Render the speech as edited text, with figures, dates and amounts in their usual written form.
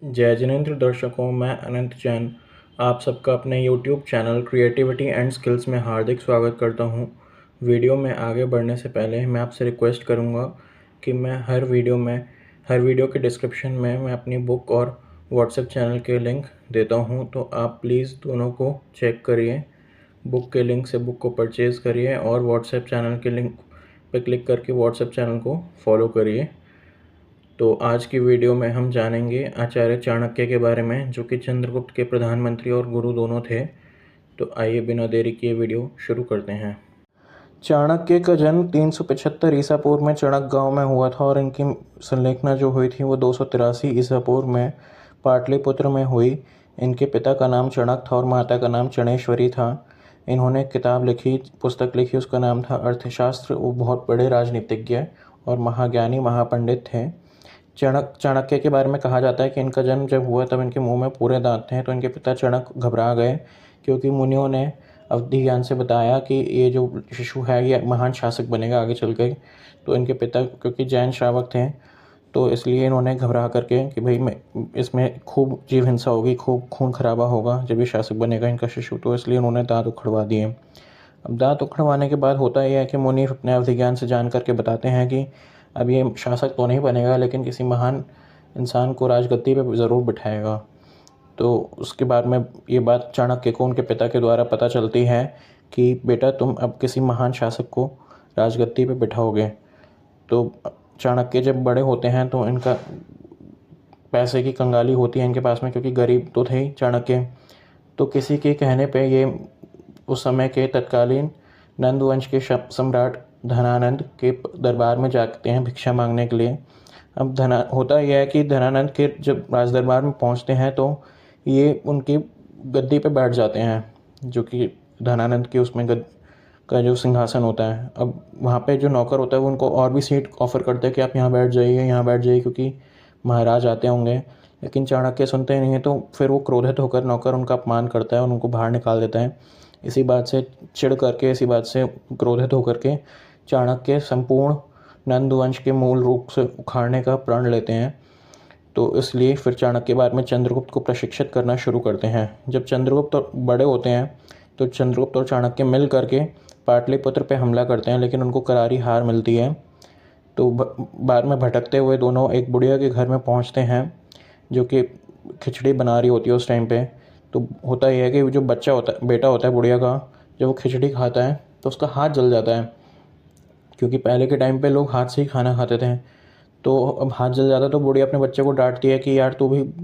जय जिनेंद्र दर्शकों, मैं अनंत जैन आप सबका अपने YouTube channel creativity and skills में हार्दिक स्वागत करता हूं। वीडियो में आगे बढ़ने से पहले मैं आपसे रिक्वेस्ट करूंगा कि मैं हर वीडियो के डिस्क्रिप्शन में मैं अपनी बुक और व्हाट्सएप चैनल के लिंक देता हूं, तो आप प्लीज़ दोनों को चेक करिए। बुक के लिंक से बुक को परचेज़ करिए और व्हाट्सएप चैनल के लिंक पर क्लिक करके व्हाट्सएप चैनल को फॉलो करिए। तो आज की वीडियो में हम जानेंगे आचार्य चाणक्य के बारे में, जो कि चंद्रगुप्त के प्रधानमंत्री और गुरु दोनों थे। तो आइए बिना देरी किए वीडियो शुरू करते हैं। चाणक्य का जन्म 375 ईसा पूर्व में चणक गांव में हुआ था और इनकी संलेखना जो हुई थी वो 283 ईसा पूर्व में पाटलिपुत्र में हुई। इनके पिता का नाम चणक था और माता का नाम चणेश्वरी था। इन्होंने किताब लिखी, पुस्तक लिखी, उसका नाम था अर्थशास्त्र। वो बहुत बड़े राजनीतिज्ञ और महाज्ञानी महापंडित थे। चाणक्य के बारे में कहा जाता है कि इनका जन्म जब हुआ तब इनके मुंह में पूरे दांत थे, तो इनके पिता चणक घबरा गए, क्योंकि मुनियों ने अवधि ज्ञान से बताया कि ये जो शिशु है ये महान शासक बनेगा आगे चल के। तो इनके पिता क्योंकि जैन श्रावक थे, तो इसलिए इन्होंने घबरा करके कि भाई मैं इसमें खूब जीव हिंसा होगी, खूब खून खराबा होगा जब ये शासक बनेगा इनका शिशु, तो इसलिए उन्होंने दांत उखड़वा दिए। अब दांत उखड़वाने के बाद होता यह है कि मुनि अपने अवधि ज्ञान से जान करके बताते हैं कि अब ये शासक तो नहीं बनेगा, लेकिन किसी महान इंसान को राजगद्दी पे ज़रूर बिठाएगा। तो उसके बाद में ये बात चाणक्य को उनके पिता के द्वारा पता चलती है कि बेटा तुम अब किसी महान शासक को राजगद्दी पे बिठाओगे। तो चाणक्य जब बड़े होते हैं तो इनका पैसे की कंगाली होती है इनके पास में, क्योंकि गरीब तो थे ही चाणक्य। तो किसी के कहने पे ये उस समय के तत्कालीन नंद वंश के सम्राट धनानंद के दरबार में जाते हैं भिक्षा मांगने के लिए। अब होता यह है कि धनानंद के जब राज दरबार में पहुंचते हैं तो ये उनकी गद्दी पे बैठ जाते हैं, जो कि धनानंद के उसमें का जो सिंहासन होता है। अब वहाँ पे जो नौकर होता है वो उनको और भी सीट ऑफर करता है कि आप यहाँ बैठ जाइए, यहाँ बैठ जाइए, क्योंकि महाराज आते होंगे। लेकिन चाणक्य सुनते नहीं है, तो फिर वो क्रोधित होकर नौकर उनका अपमान करता है और उनको बाहर निकाल देता है। इसी बात से क्रोधित होकर के चाणक्य संपूर्ण नंद वंश के मूल रूप से उखाड़ने का प्रण लेते हैं। तो इसलिए फिर चाणक्य बाद में चंद्रगुप्त को प्रशिक्षित करना शुरू करते हैं। जब चंद्रगुप्त बड़े होते हैं तो चंद्रगुप्त और चाणक्य मिल करके पाटलिपुत्र पे हमला करते हैं, लेकिन उनको करारी हार मिलती है। तो बाद में भटकते हुए दोनों एक बुढ़िया के घर में पहुंचते हैं, जो कि खिचड़ी बना रही होती है उस टाइम पे। तो होता यह है कि जो बेटा होता है बुढ़िया का, जब वो खिचड़ी खाता है तो उसका हाथ जल जाता है, क्योंकि पहले के टाइम पे लोग हाथ से ही खाना खाते थे। तो अब हाथ जल जाता है तो बुढ़िया अपने बच्चे को डांटती है कि यार तू भी